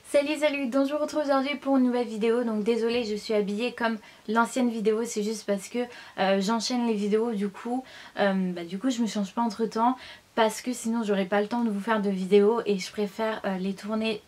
Salut, donc je vous retrouve aujourd'hui pour une nouvelle vidéo. Donc désolée, je suis habillée comme l'ancienne vidéo, c'est juste parce que j'enchaîne les vidéos, du coup je me change pas entre temps parce que sinon j'aurais pas le temps de vous faire de vidéos et je préfère les tourner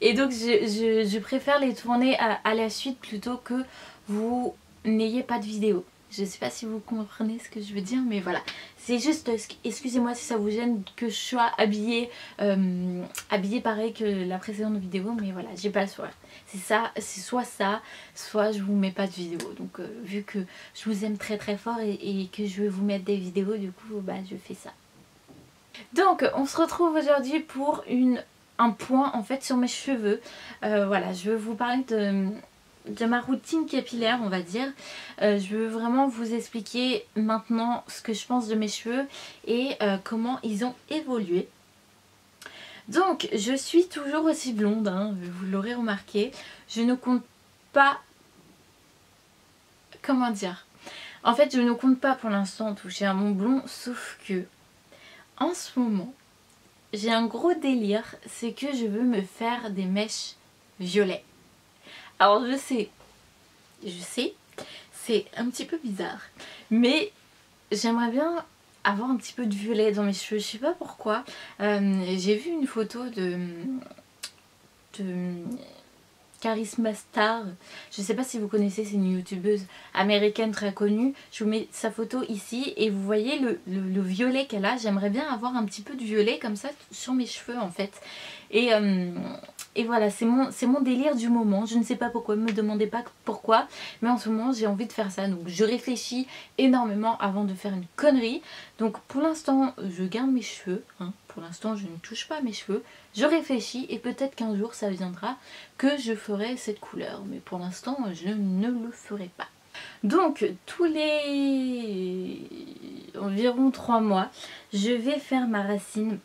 et donc je préfère les tourner à la suite plutôt que vous n'ayez pas de vidéo. Je sais pas si vous comprenez ce que je veux dire, mais voilà. C'est juste, excusez-moi si ça vous gêne que je sois habillée pareil que la précédente vidéo, mais voilà, j'ai pas le choix. C'est ça, c'est soit ça, soit je vous mets pas de vidéo. Donc vu que je vous aime très très fort et que je veux vous mettre des vidéos, du coup je fais ça. Donc on se retrouve aujourd'hui pour un point en fait sur mes cheveux. Voilà, je veux vous parler de ma routine capillaire, on va dire. Je veux vraiment vous expliquer maintenant ce que je pense de mes cheveux et comment ils ont évolué. Donc je suis toujours aussi blonde, hein, vous l'aurez remarqué. Je ne compte pas... Comment dire? En fait je ne compte pas pour l'instant toucher à mon blond, sauf que en ce moment j'ai un gros délire, c'est que je veux me faire des mèches violets. Alors je sais, c'est un petit peu bizarre, mais j'aimerais bien avoir un petit peu de violet dans mes cheveux, je sais pas pourquoi. J'ai vu une photo de Charisma Star, je sais pas si vous connaissez, c'est une youtubeuse américaine très connue. Je vous mets sa photo ici et vous voyez le violet qu'elle a. J'aimerais bien avoir un petit peu de violet comme ça sur mes cheveux en fait. Et voilà, c'est mon délire du moment. Je ne sais pas pourquoi, ne me demandez pas pourquoi, mais en ce moment j'ai envie de faire ça. Donc je réfléchis énormément avant de faire une connerie. Donc pour l'instant je garde mes cheveux, hein. Pour l'instant je ne touche pas mes cheveux. Je réfléchis et peut-être qu'un jour ça viendra que je ferai cette couleur. Mais pour l'instant je ne le ferai pas. Donc tous les environ 3 mois je vais faire ma racine.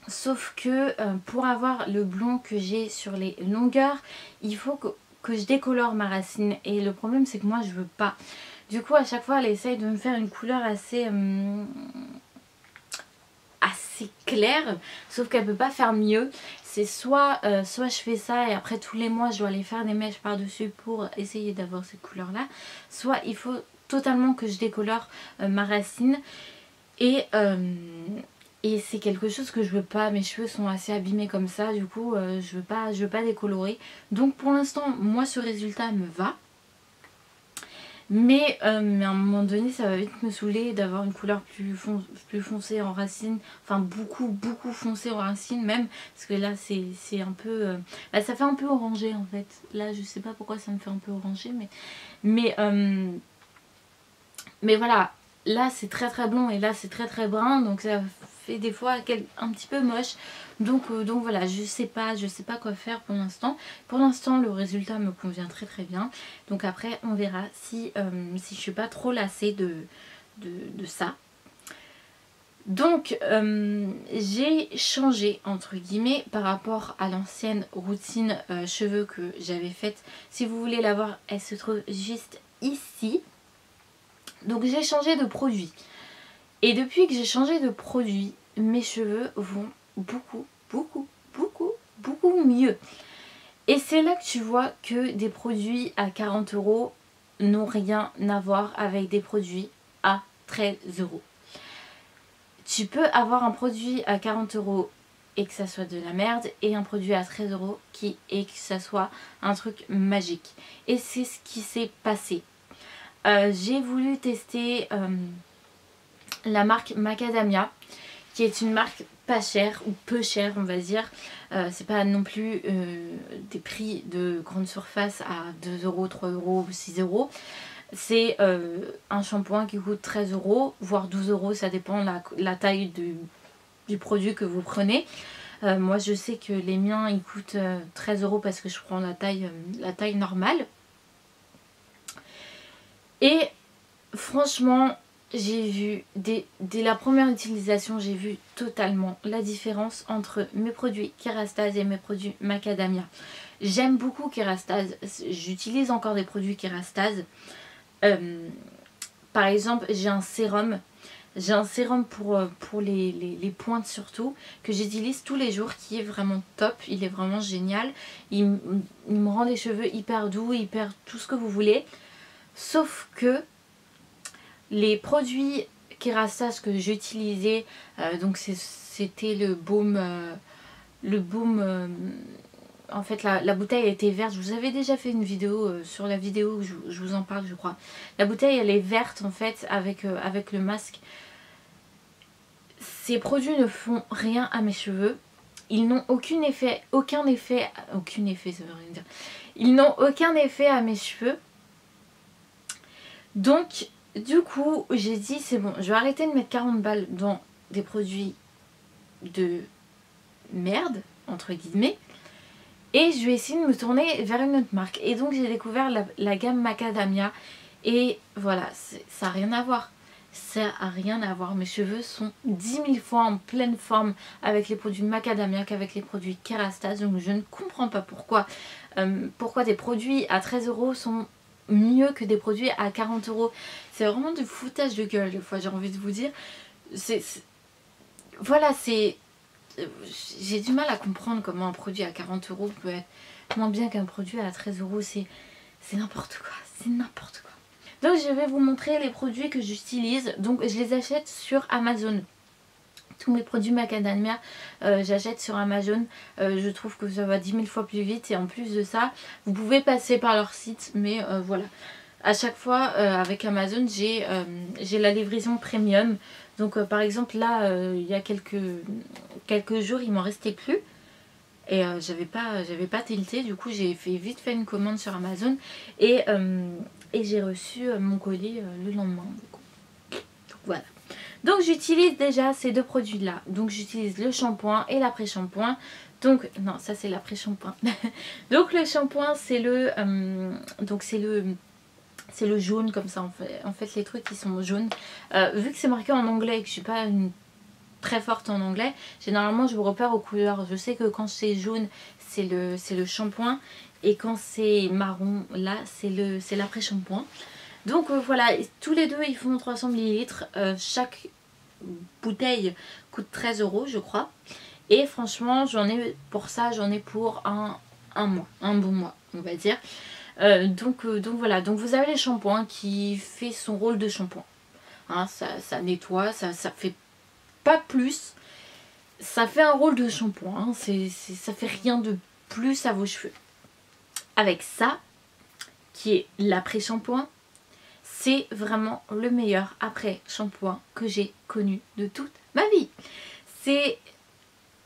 Sauf que pour avoir le blond que j'ai sur les longueurs, il faut que je décolore ma racine. Et le problème c'est que moi je veux pas. Du coup à chaque fois elle essaye de me faire une couleur assez claire. Sauf qu'elle peut pas faire mieux. C'est soit je fais ça et après tous les mois je dois aller faire des mèches par dessus pour essayer d'avoir cette couleur là. Soit il faut totalement que je décolore ma racine. Et c'est quelque chose que je veux pas, mes cheveux sont assez abîmés comme ça, du coup je veux pas décolorer. Donc pour l'instant moi ce résultat me va. Mais à un moment donné ça va vite me saouler d'avoir une couleur plus foncée en racine. Enfin beaucoup foncée en racine même. Parce que là c'est un peu... ça fait un peu orangé en fait. Là je sais pas pourquoi ça me fait un peu orangé. Mais voilà. Là c'est très blond et là c'est très brun, donc ça fait des fois un petit peu moche. Donc voilà, je sais pas quoi faire pour l'instant. Pour l'instant le résultat me convient très bien. Donc après on verra si je suis pas trop lassée de ça. Donc j'ai changé entre guillemets par rapport à l'ancienne routine cheveux que j'avais faite. Si vous voulez la voir, elle se trouve juste ici. Donc j'ai changé de produit. Et depuis que j'ai changé de produit, mes cheveux vont beaucoup mieux. Et c'est là que tu vois que des produits à 40 € n'ont rien à voir avec des produits à 13 €. Tu peux avoir un produit à 40 € et que ça soit de la merde, et un produit à 13 € et que ça soit un truc magique. Et c'est ce qui s'est passé. J'ai voulu tester la marque Macadamia, qui est une marque pas chère ou peu chère on va dire. C'est pas non plus des prix de grande surface à 2 €, 3 € ou 6 €. C'est un shampoing qui coûte 13 € voire 12 €, ça dépend la taille du produit que vous prenez. Moi je sais que les miens ils coûtent 13 € parce que je prends la taille normale. Et franchement j'ai vu, dès la première utilisation, j'ai vu totalement la différence entre mes produits Kérastase et mes produits Macadamia. J'aime beaucoup Kérastase, j'utilise encore des produits Kérastase. Par exemple, j'ai un sérum J'ai un sérum pour les pointes surtout, que j'utilise tous les jours, qui est vraiment top. Il est vraiment génial. Il me rend les cheveux hyper doux, hyper tout ce que vous voulez. Sauf que les produits Kerastase que j'utilisais, donc c'était le baume... en fait la bouteille était verte. Je vous avais déjà fait une vidéo sur la vidéo où je vous en parle, je crois. La bouteille elle est verte en fait avec le masque. Ces produits ne font rien à mes cheveux. Ils n'ont aucun effet, ça veut rien dire. Ils n'ont aucun effet à mes cheveux. Donc du coup j'ai dit c'est bon, je vais arrêter de mettre 40 balles dans des produits de merde entre guillemets. Et je vais essayer de me tourner vers une autre marque. Et donc j'ai découvert la gamme Macadamia. Et voilà, ça n'a rien à voir. Ça n'a rien à voir. Mes cheveux sont 10 000 fois en pleine forme avec les produits Macadamia qu'avec les produits Kerastase. Donc je ne comprends pas pourquoi des produits à 13 € sont mieux que des produits à 40 €. C'est vraiment du foutage de gueule des fois, j'ai envie de vous dire. Voilà, c'est... J'ai du mal à comprendre comment un produit à 40 € peut être moins bien qu'un produit à 13 €. C'est n'importe quoi, c'est n'importe quoi. Donc je vais vous montrer les produits que j'utilise. Donc je les achète sur Amazon. Tous mes produits Macadamia, j'achète sur Amazon. Je trouve que ça va 10 000 fois plus vite. Et en plus de ça, vous pouvez passer par leur site. Mais voilà, à chaque fois avec Amazon, j'ai la livraison premium. Donc par exemple là, il y a quelques jours, il m'en restait plus. Et j'avais pas tilté. Du coup j'ai vite fait une commande sur Amazon. Et j'ai reçu mon colis le lendemain. Donc voilà. Donc j'utilise déjà ces deux produits là. Donc j'utilise le shampoing et l'après-shampoing. Donc non, ça c'est l'après-shampoing. Donc le shampoing c'est le c'est le jaune comme ça en fait les trucs qui sont jaunes. Vu que c'est marqué en anglais et que je suis pas très forte en anglais, généralement je me repère aux couleurs. Je sais que quand c'est jaune c'est le shampoing et quand c'est marron là c'est l'après-shampoing. Donc voilà, tous les deux ils font 300 ml. Chaque bouteille coûte 13 € je crois. Et franchement j'en ai pour un mois, un bon mois on va dire. Donc voilà, donc vous avez les shampoings qui fait son rôle de shampoing. Hein, ça nettoie, ça fait pas plus. Ça fait un rôle de shampoing, hein, ça fait rien de plus à vos cheveux. Avec ça, qui est l'après-shampoing, c'est vraiment le meilleur après-shampoing que j'ai connu de toute ma vie.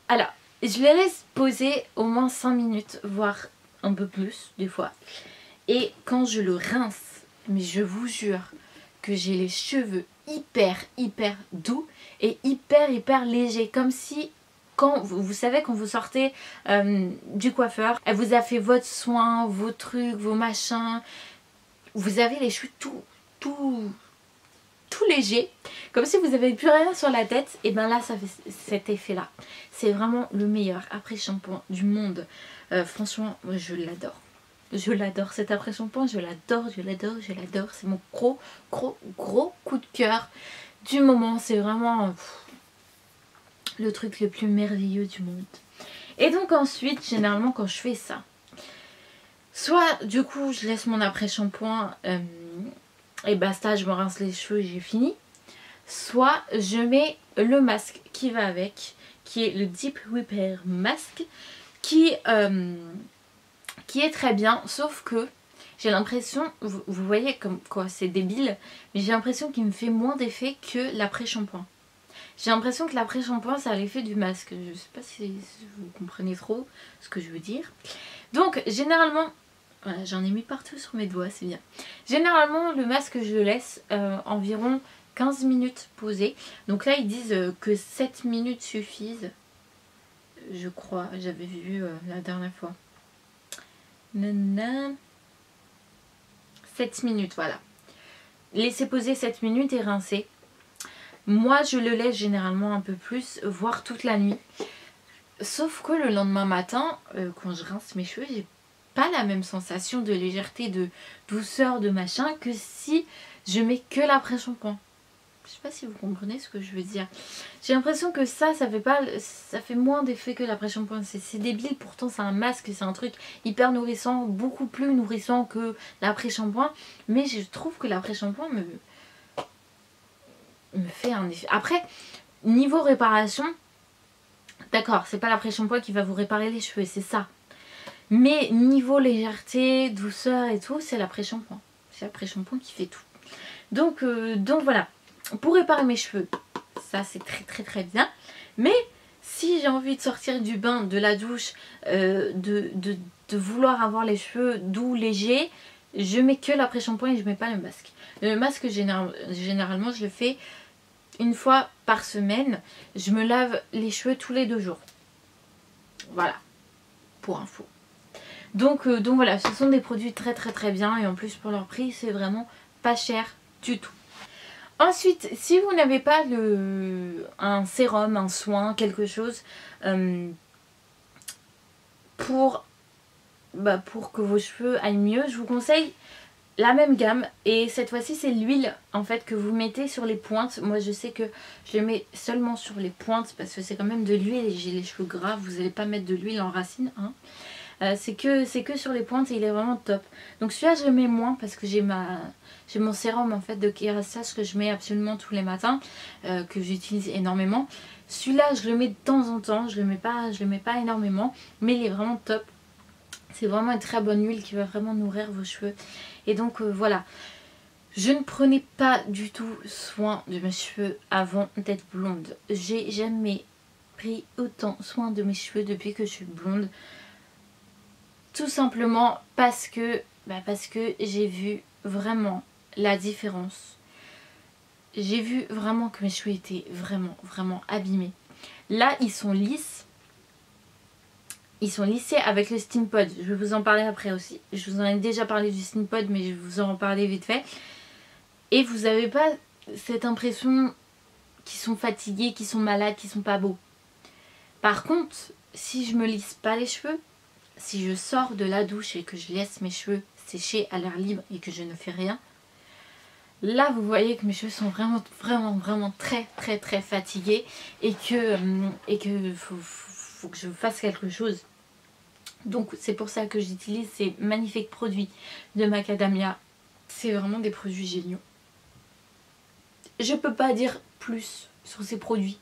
Alors, je les laisse poser au moins 5 minutes, voire un peu plus des fois. Et quand je le rince, mais je vous jure que j'ai les cheveux hyper doux et hyper légers. Comme si, quand vous savez, quand vous sortez du coiffeur, elle vous a fait votre soin, vos trucs, vos machins. Vous avez les cheveux tout légers. Comme si vous n'avez plus rien sur la tête. Et bien là, ça fait cet effet-là. C'est vraiment le meilleur après-shampoing du monde. Franchement, moi, je l'adore. Je l'adore, cet après-shampoing, je l'adore. C'est mon gros coup de cœur du moment. C'est vraiment le truc le plus merveilleux du monde. Et donc ensuite, généralement quand je fais ça, soit du coup je laisse mon après-shampoing et basta, je me rince les cheveux et j'ai fini. Soit je mets le masque qui va avec, qui est le Deep Repair Mask, qui est très bien, sauf que j'ai l'impression, vous voyez comme quoi c'est débile, mais j'ai l'impression qu'il me fait moins d'effet que l'après-shampoing. J'ai l'impression que l'après-shampoing ça a l'effet du masque. Je sais pas si vous comprenez trop ce que je veux dire. Donc généralement, voilà, j'en ai mis partout sur mes doigts, c'est bien. Généralement le masque je le laisse environ 15 minutes posé. Donc là ils disent que 7 minutes suffisent. Je crois, j'avais vu la dernière fois. 7 minutes, voilà. Laissez poser 7 minutes et rincer. Moi je le laisse généralement un peu plus, voire toute la nuit. Sauf que le lendemain matin, quand je rince mes cheveux, j'ai pas la même sensation de légèreté, de douceur, de machin, que si je mets que l'après-shampoing. Je sais pas si vous comprenez ce que je veux dire. J'ai l'impression que ça fait moins d'effet que l'après-shampoing. C'est débile, pourtant c'est un masque, c'est un truc hyper nourrissant, beaucoup plus nourrissant que l'après-shampoing. Mais je trouve que l'après-shampoing me fait un effet. Après, niveau réparation, d'accord, c'est pas l'après-shampoing qui va vous réparer les cheveux, c'est ça. Mais niveau légèreté, douceur et tout, c'est l'après-shampoing. C'est l'après-shampoing qui fait tout. Donc voilà. Pour réparer mes cheveux, ça c'est très bien. Mais si j'ai envie de sortir du bain, de la douche, de vouloir avoir les cheveux doux, légers, je mets que l'après-shampoing et je mets pas le masque. Le masque, généralement, je le fais une fois par semaine. Je me lave les cheveux tous les 2 jours. Voilà, pour info. Donc voilà, ce sont des produits très bien et en plus pour leur prix, c'est vraiment pas cher du tout. Ensuite, si vous n'avez pas un sérum, un soin, quelque chose pour que vos cheveux aillent mieux, je vous conseille la même gamme. Et cette fois-ci, c'est l'huile en fait que vous mettez sur les pointes. Moi, je sais que je le mets seulement sur les pointes parce que c'est quand même de l'huile et j'ai les cheveux gras. Vous n'allez pas mettre de l'huile en racine, hein. C'est que sur les pointes et il est vraiment top. Donc celui-là je le mets moins parce que j'ai mon sérum en fait de Kérastase que je mets absolument tous les matins, que j'utilise énormément. Celui-là je le mets de temps en temps, je le mets pas énormément, mais il est vraiment top. C'est vraiment une très bonne huile qui va vraiment nourrir vos cheveux. Et donc voilà. Je ne prenais pas du tout soin de mes cheveux avant d'être blonde. J'ai jamais pris autant soin de mes cheveux depuis que je suis blonde. Tout simplement parce que j'ai vu vraiment la différence. J'ai vu vraiment que mes cheveux étaient vraiment abîmés. Là, ils sont lisses. Ils sont lissés avec le Steampod. Je vais vous en parler après aussi. Je vous en ai déjà parlé du Steampod, mais je vais vous en parler vite fait. Et vous n'avez pas cette impression qu'ils sont fatigués, qu'ils sont malades, qu'ils sont pas beaux. Par contre, si je me lisse pas les cheveux, si je sors de la douche et que je laisse mes cheveux sécher à l'air libre et que je ne fais rien, là vous voyez que mes cheveux sont vraiment très fatigués et que faut que je fasse quelque chose. Donc c'est pour ça que j'utilise ces magnifiques produits de Macadamia. C'est vraiment des produits géniaux. Je peux pas dire plus sur ces produits,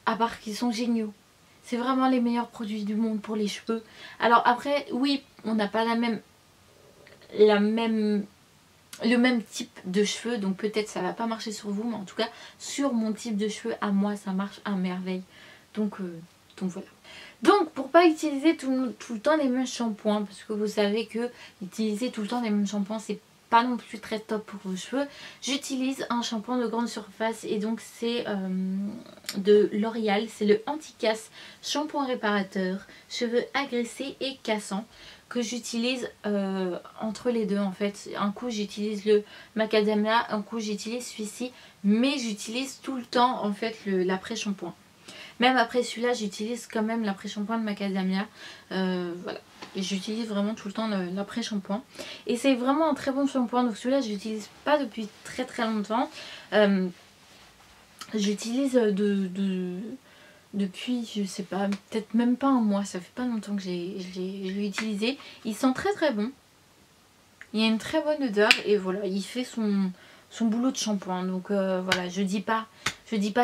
à part qu'ils sont géniaux. C'est vraiment les meilleurs produits du monde pour les cheveux. Alors après, oui, on n'a pas le même type de cheveux. Donc peut-être ça va pas marcher sur vous. Mais en tout cas, sur mon type de cheveux, à moi, ça marche à merveille. Donc voilà. Donc pour pas utiliser tout le temps les mêmes shampoings. Parce que vous savez que utiliser tout le temps les mêmes shampoings, c'est pas non plus très top pour vos cheveux. J'utilise un shampoing de grande surface et donc c'est de L'Oréal, c'est le Anti-Casse shampoing réparateur cheveux agressés et cassants que j'utilise entre les deux en fait. Un coup j'utilise le Macadamia, un coup j'utilise celui-ci, mais j'utilise tout le temps en fait l'après-shampoing. Même après celui-là, j'utilise quand même l'après-shampoing de Macadamia. Voilà. Et j'utilise vraiment tout le temps l'après-shampoing. Et c'est vraiment un très bon shampoing. Donc celui-là, je l'utilise pas depuis très longtemps. J'utilise depuis, je sais pas, peut-être même pas un mois. Ça fait pas longtemps que je l'ai utilisé. Il sent très bon. Il y a une très bonne odeur. Et voilà, il fait son boulot de shampoing. Donc voilà, je dis pas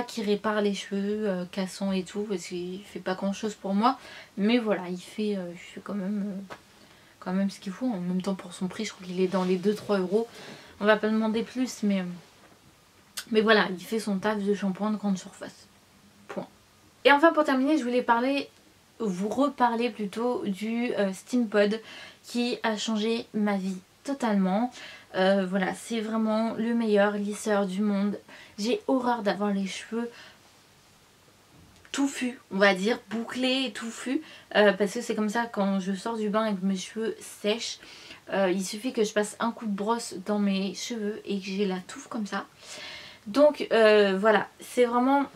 qu'il répare les cheveux cassants et tout, parce qu'il fait pas grand chose pour moi, mais voilà, il fait quand même ce qu'il faut. En même temps, pour son prix, je crois qu'il est dans les 2-3 euros. On va pas demander plus, mais voilà, il fait son taf de shampoing de grande surface. Point. Et enfin, pour terminer, je voulais vous reparler plutôt du Steampod qui a changé ma vie totalement. Voilà, c'est vraiment le meilleur lisseur du monde. J'ai horreur d'avoir les cheveux touffus, on va dire, bouclés et touffus, parce que c'est comme ça quand je sors du bain et que mes cheveux sèchent. Il suffit que je passe un coup de brosse dans mes cheveux et que j'ai la touffe comme ça. Donc voilà, c'est vraiment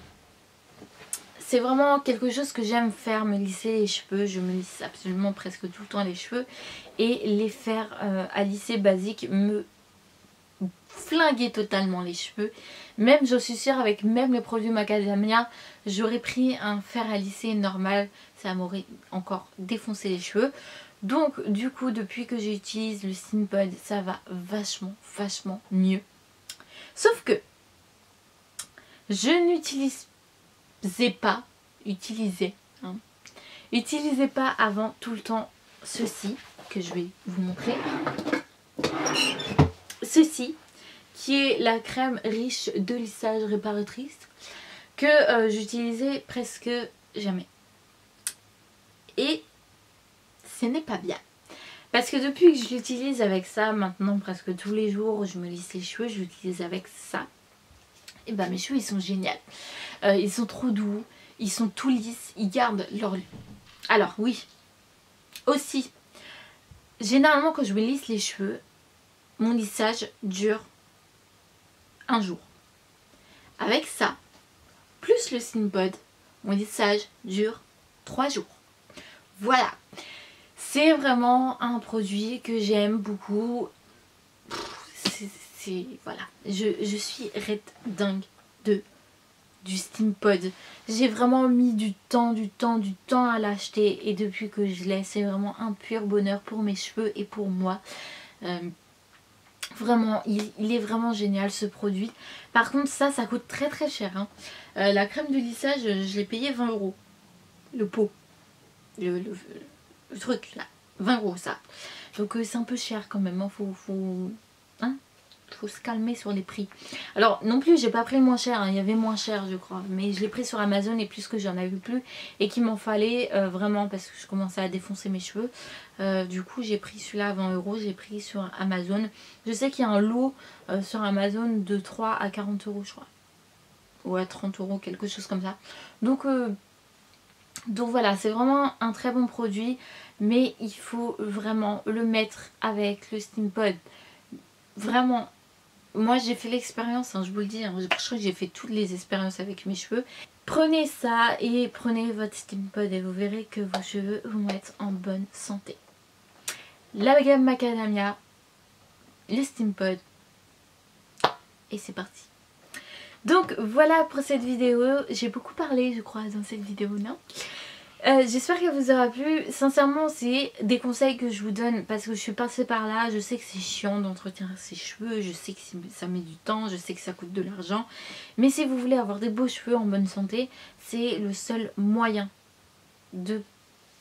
quelque chose que j'aime faire, me lisser les cheveux. Je me lisse absolument presque tout le temps les cheveux. Et les faire à lisser basique me flingué totalement les cheveux. Même, je suis sûre, avec même les produits macadamia, j'aurais pris un fer à lisser normal, ça m'aurait encore défoncé les cheveux. Donc du coup, depuis que j'utilise le Steampod, ça va vachement mieux. Sauf que je n'utilisais pas, utilisez pas avant tout le temps ceci que je vais vous montrer. Ceci qui est la crème riche de lissage réparatrice que j'utilisais presque jamais. Et ce n'est pas bien. Parce que depuis que je l'utilise avec ça, maintenant presque tous les jours, je me lisse les cheveux, je l'utilise avec ça. Et ben mes cheveux ils sont géniaux. Ils sont trop doux, ils sont tout lisses, ils gardent leur... Alors oui, aussi, généralement quand je me lisse les cheveux, mon lissage dure un jour. Avec ça, plus le Steampod, mon lissage dure 3 jours. Voilà. C'est vraiment un produit que j'aime beaucoup. Voilà. Je suis red dingue du Steampod. J'ai vraiment mis du temps à l'acheter. Et depuis que je l'ai, c'est vraiment un pur bonheur pour mes cheveux et pour moi. Vraiment, il est vraiment génial ce produit. Par contre ça coûte très cher. Hein. La crème de lissage, je l'ai payé 20 €. Le pot. Le truc là. 20 € ça. Donc c'est un peu cher quand même. Hein. Faut se calmer sur les prix. Alors non plus j'ai pas pris le moins cher. Hein. Il y avait moins cher je crois. Mais je l'ai pris sur Amazon et puisque j'en avais plus. Et qu'il m'en fallait vraiment parce que je commençais à défoncer mes cheveux. Du coup j'ai pris celui-là à 20 €. J'ai pris sur Amazon. Je sais qu'il y a un lot sur Amazon de 3 à 40 € je crois. Ou à 30 €, quelque chose comme ça. Donc voilà, c'est vraiment un très bon produit. Mais il faut vraiment le mettre avec le Steampod. Vraiment. Moi j'ai fait l'expérience, hein, je vous le dis, hein, je crois que j'ai fait toutes les expériences avec mes cheveux. Prenez ça et prenez votre Steampod et vous verrez que vos cheveux vont être en bonne santé. La gamme macadamia, le Steampod et c'est parti. Donc voilà pour cette vidéo, j'ai beaucoup parlé je crois dans cette vidéo, non ? J'espère qu'elle vous aura plu. Sincèrement c'est des conseils que je vous donne parce que je suis passée par là. Je sais que c'est chiant d'entretenir ses cheveux, je sais que ça met du temps, je sais que ça coûte de l'argent. Mais si vous voulez avoir des beaux cheveux en bonne santé, c'est le seul moyen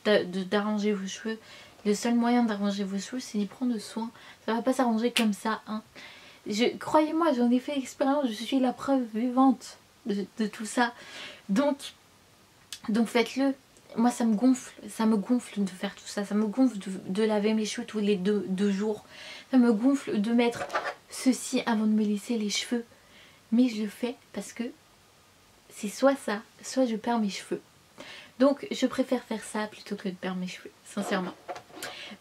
d'arranger vos cheveux. Le seul moyen d'arranger vos cheveux c'est d'y prendre soin. Ça va pas s'arranger comme ça hein. Croyez-moi j'en ai fait l'expérience, je suis la preuve vivante de tout ça. Donc faites-le. Moi ça me gonfle de faire tout ça, ça me gonfle de laver mes cheveux tous les deux jours. Ça me gonfle de mettre ceci avant de me lisser les cheveux. Mais je le fais parce que c'est soit ça, soit je perds mes cheveux. Donc je préfère faire ça plutôt que de perdre mes cheveux, sincèrement.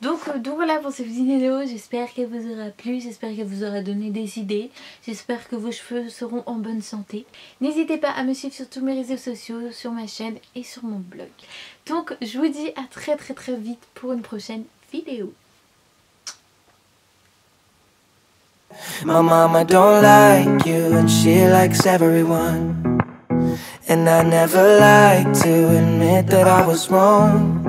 Donc voilà pour cette vidéo, j'espère qu'elle vous aura plu, j'espère qu'elle vous aura donné des idées, j'espère que vos cheveux seront en bonne santé. N'hésitez pas à me suivre sur tous mes réseaux sociaux, sur ma chaîne et sur mon blog. Donc je vous dis à très vite pour une prochaine vidéo. My mama don't like you and she likes everyone. And I never like to admit that I was wrong.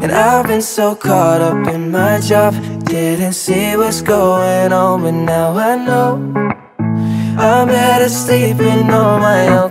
And I've been so caught up in my job, didn't see what's going on, but now I know I'm better sleeping on my own.